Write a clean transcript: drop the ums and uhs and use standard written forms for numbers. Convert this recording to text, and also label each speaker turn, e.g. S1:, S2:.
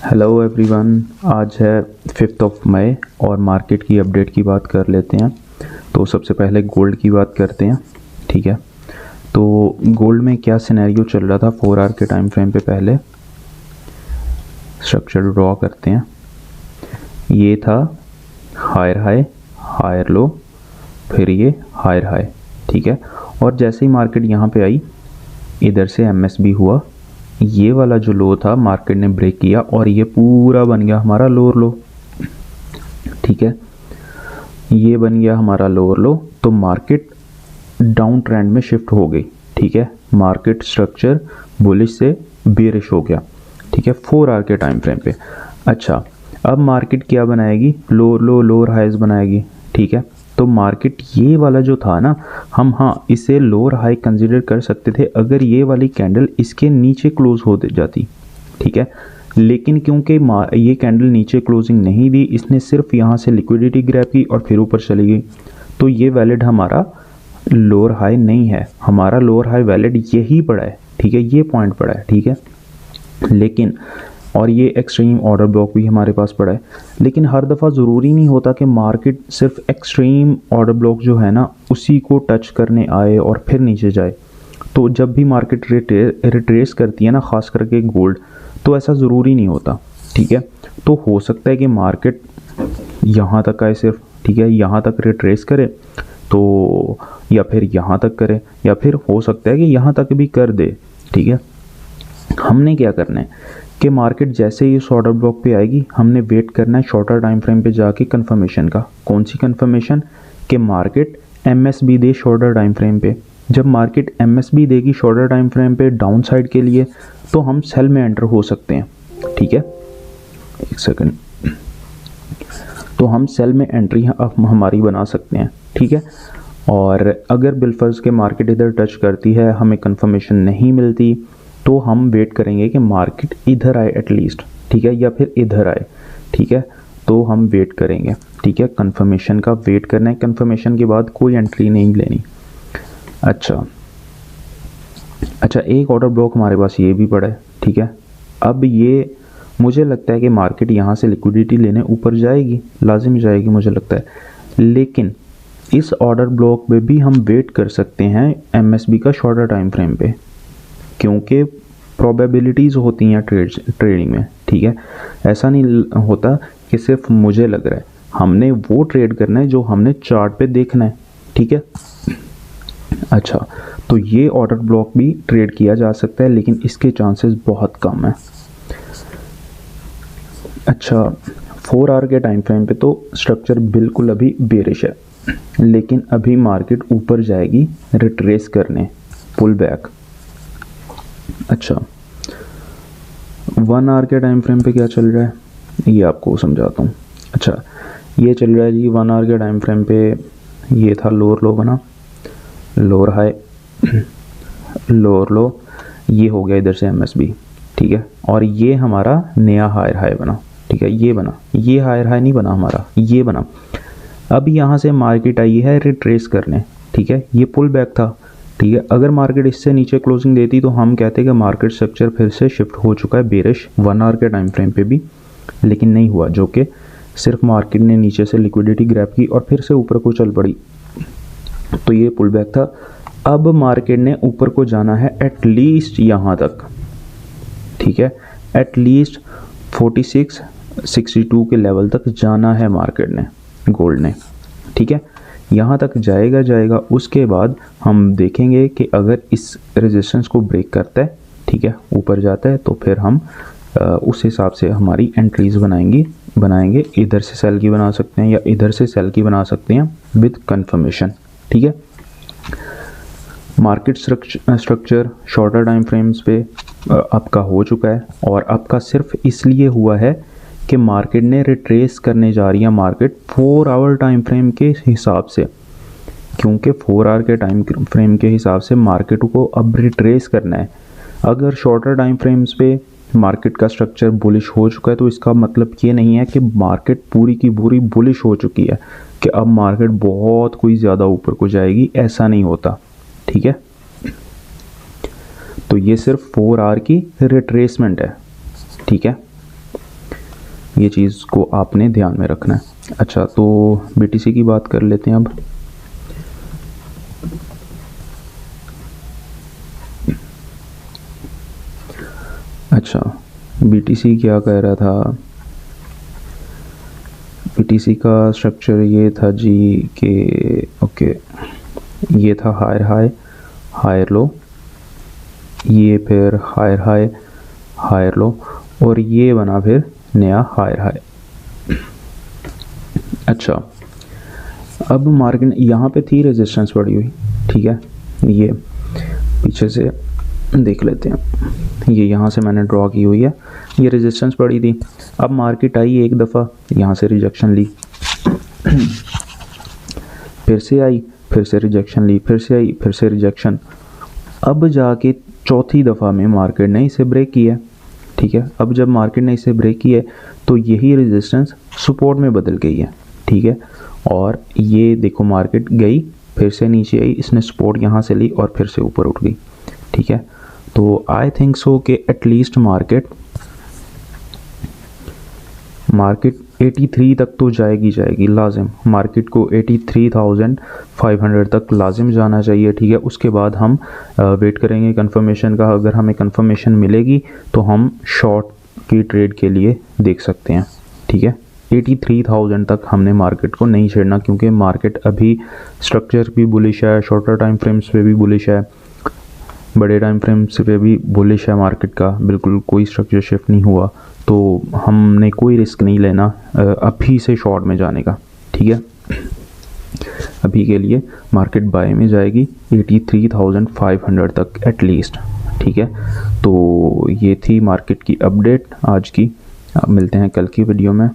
S1: Hello everyone. आज है 5 मई और मार्केट की अपडेट की बात कर लेते हैं। तो सबसे पहले गोल्ड की बात करते हैं। ठीक है, तो गोल्ड में क्या सिनेरियो चल रहा था 4 आवर के टाइम फ्रेम पे। पहले स्ट्रक्चर ड्रॉ करते हैं। ये था हायर हाई, हायर लो, फिर ये हायर हाई। ठीक है, और जैसे ही मार्केट यहाँ पे आई, इधर से एमएसबी हुआ, ये वाला जो लो था मार्केट ने ब्रेक किया और ये पूरा बन गया हमारा लोअर लो। ठीक है, ये बन गया हमारा लोअर लो, तो मार्केट डाउन ट्रेंड में शिफ्ट हो गई। ठीक है, मार्केट स्ट्रक्चर बुलिश से बेरिश हो गया। ठीक है, 4 आवर के टाइम फ्रेम पे। अच्छा, अब मार्केट क्या बनाएगी? लोअर लो लोअर हाइज बनाएगी। ठीक है, तो मार्केट ये वाला जो था ना, हम इसे लोअर हाई कंसीडर कर सकते थे अगर ये वाली कैंडल इसके नीचे क्लोज हो जाती। ठीक है, लेकिन क्योंकि ये कैंडल नीचे क्लोजिंग नहीं दी, इसने सिर्फ यहाँ से लिक्विडिटी ग्रैब की और फिर ऊपर चली गई, तो ये वैलिड हमारा लोअर हाई नहीं है। हमारा लोअर हाई वैलिड यही पड़ा है। ठीक है, ये पॉइंट पड़ा है। ठीक है, लेकिन और ये एक्सट्रीम ऑर्डर ब्लॉक भी हमारे पास पड़ा है। लेकिन हर दफ़ा ज़रूरी नहीं होता कि मार्केट सिर्फ एक्सट्रीम ऑर्डर ब्लॉक जो है ना उसी को टच करने आए और फिर नीचे जाए। तो जब भी मार्केट रिट्रेस करती है ना, ख़ास करके गोल्ड, तो ऐसा ज़रूरी नहीं होता। ठीक है, तो हो सकता है कि मार्केट यहाँ तक आए सिर्फ। ठीक है, यहाँ तक रिट्रेस करे तो, या फिर यहाँ तक करे, या फिर हो सकता है कि यहाँ तक भी कर दे। ठीक है, हमने क्या करना है कि मार्केट जैसे ही इस ऑर्डर ब्लॉक पे आएगी, हमने वेट करना है शॉर्टर टाइम फ्रेम पे जाके कंफर्मेशन का। कौन सी कंफर्मेशन? कि मार्केट एमएसबी दे शॉर्टर टाइम फ्रेम पे। जब मार्केट एमएसबी देगी शॉर्टर टाइम फ्रेम पे डाउन साइड के लिए, तो हम सेल में एंटर हो सकते हैं। ठीक है, एक सेकंड, तो हम सेल में एंट्री हमारी बना सकते हैं। ठीक है, और अगर बिलफर्ज के मार्केट इधर टच करती है, हमें कंफर्मेशन नहीं मिलती, तो हम वेट करेंगे कि मार्केट इधर आए एटलीस्ट। ठीक है, या फिर इधर आए। ठीक है, तो हम वेट करेंगे। ठीक है, कंफर्मेशन का वेट करना है। कंफर्मेशन के बाद कोई एंट्री नहीं लेनी। अच्छा, एक ऑर्डर ब्लॉक हमारे पास ये भी पड़ा है। ठीक है, अब ये मुझे लगता है कि मार्केट यहाँ से लिक्विडिटी लेने ऊपर जाएगी, लाजिम जाएगी मुझे लगता है। लेकिन इस ऑर्डर ब्लॉक में भी हम वेट कर सकते हैं एमएसबी का शॉर्टर टाइम फ्रेम पे, क्योंकि प्रोबेबिलिटीज़ होती हैं ट्रेडिंग में। ठीक है, ऐसा नहीं होता कि सिर्फ मुझे लग रहा है, हमने वो ट्रेड करना है जो हमने चार्ट पे देखना है। ठीक है, अच्छा, तो ये ऑर्डर ब्लॉक भी ट्रेड किया जा सकता है, लेकिन इसके चांसेस बहुत कम है। अच्छा, 4 आवर के टाइम फ्रेम पे तो स्ट्रक्चर बिल्कुल अभी बेरिश है, लेकिन अभी मार्केट ऊपर जाएगी रिट्रेस करने, पुल बैक। अच्छा, 1 आवर के टाइम फ्रेम पे क्या चल रहा है ये आपको समझाता हूँ। अच्छा, ये चल रहा है जी 1 आवर के टाइम फ्रेम पे। ये था लोअर लो बना, लोअर हाई, लोअर लो, ये हो गया इधर से एमएसबी। ठीक है, और ये हमारा नया हायर हाई बना। ठीक है, ये बना, ये हायर हाई नहीं बना हमारा, ये बना। अब यहाँ से मार्केट आई है रिट्रेस करने। ठीक है, ये पुल बैक था। ठीक है, अगर मार्केट इससे नीचे क्लोजिंग देती तो हम कहते कि मार्केट स्ट्रक्चर फिर से शिफ्ट हो चुका है बेरिश 1 आवर के टाइम फ्रेम पे भी, लेकिन नहीं हुआ, जो कि सिर्फ मार्केट ने नीचे से लिक्विडिटी ग्रैब की और फिर से ऊपर को चल पड़ी। तो ये पुल बैक था। अब मार्केट ने ऊपर को जाना है एटलीस्ट यहाँ तक। ठीक है, एटलीस्ट 46-62 के लेवल तक जाना है मार्केट ने, गोल्ड ने। ठीक है, यहाँ तक जाएगा। उसके बाद हम देखेंगे कि अगर इस रेजिस्टेंस को ब्रेक करता है, ठीक है, ऊपर जाता है, तो फिर हम उस हिसाब से हमारी एंट्रीज बनाएंगे। इधर से सेल की बना सकते हैं या इधर से सेल की बना सकते हैं विद कंफर्मेशन। ठीक है, market structure shorter time frames पे आपका हो चुका है, और आपका सिर्फ इसलिए हुआ है कि मार्केट ने रिट्रेस करने जा रही है मार्केट 4 आवर टाइम फ्रेम के हिसाब से, क्योंकि 4 आवर के टाइम फ्रेम के हिसाब से मार्केट को अब रिट्रेस करना है। अगर शॉर्टर टाइम फ्रेम्स पे मार्केट का स्ट्रक्चर बुलिश हो चुका है, तो इसका मतलब ये नहीं है कि मार्केट पूरी की पूरी बुलिश हो चुकी है, कि अब मार्केट बहुत कोई ज़्यादा ऊपर को जाएगी, ऐसा नहीं होता। ठीक है, तो ये सिर्फ 4 आवर की रिट्रेसमेंट है। ठीक है, ये चीज़ को आपने ध्यान में रखना है। अच्छा, तो BTC की बात कर लेते हैं अब। अच्छा, BTC क्या कह रहा था? BTC का स्ट्रक्चर ये था जी कि ओके, ये था हायर हाई हायर लो, ये फिर हायर हाई हायर लो, और ये बना फिर नया हायर हाई। अच्छा, अब मार्केट यहाँ पे थी रेजिस्टेंस पड़ी हुई, ठीक है, ये पीछे से देख लेते हैं, ये यहाँ से मैंने ड्रॉ की हुई है, ये रेजिस्टेंस पड़ी थी। अब मार्केट आई एक दफ़ा, यहाँ से रिजेक्शन ली, फिर से आई, फिर से रिजेक्शन ली, फिर से आई, फिर से रिजेक्शन। अब जाके चौथी दफ़ा में मार्केट ने इसे ब्रेक किया, ठीक है। अब जब मार्केट ने इसे ब्रेक किया तो यही रेजिस्टेंस सपोर्ट में बदल गई है, ठीक है। और ये देखो मार्केट गई, फिर से नीचे आई, इसने सपोर्ट यहाँ से ली और फिर से ऊपर उठ गई, ठीक है। तो आई थिंक सो कि एटलीस्ट मार्केट 83 तक तो जाएगी लाजिम, मार्केट को 83,500 तक लाजिम जाना चाहिए, ठीक है। उसके बाद हम वेट करेंगे कंफर्मेशन का। अगर हमें कंफर्मेशन मिलेगी तो हम शॉर्ट की ट्रेड के लिए देख सकते हैं, ठीक है। 83,000 तक हमने मार्केट को नहीं छेड़ना, क्योंकि मार्केट अभी स्ट्रक्चर भी बुलिश है, शॉर्टर टाइम फ्रेम्स पे भी बुलिश है, बड़े टाइम फ्रेम्स पे भी बुलिश है मार्केट का, बिल्कुल कोई स्ट्रक्चर शिफ्ट नहीं हुआ, तो हमने कोई रिस्क नहीं लेना अभी से शॉर्ट में जाने का, ठीक है। अभी के लिए मार्केट बाय में जाएगी 83,500 तक एटलीस्ट, ठीक है। तो ये थी मार्केट की अपडेट आज की। मिलते हैं कल की वीडियो में।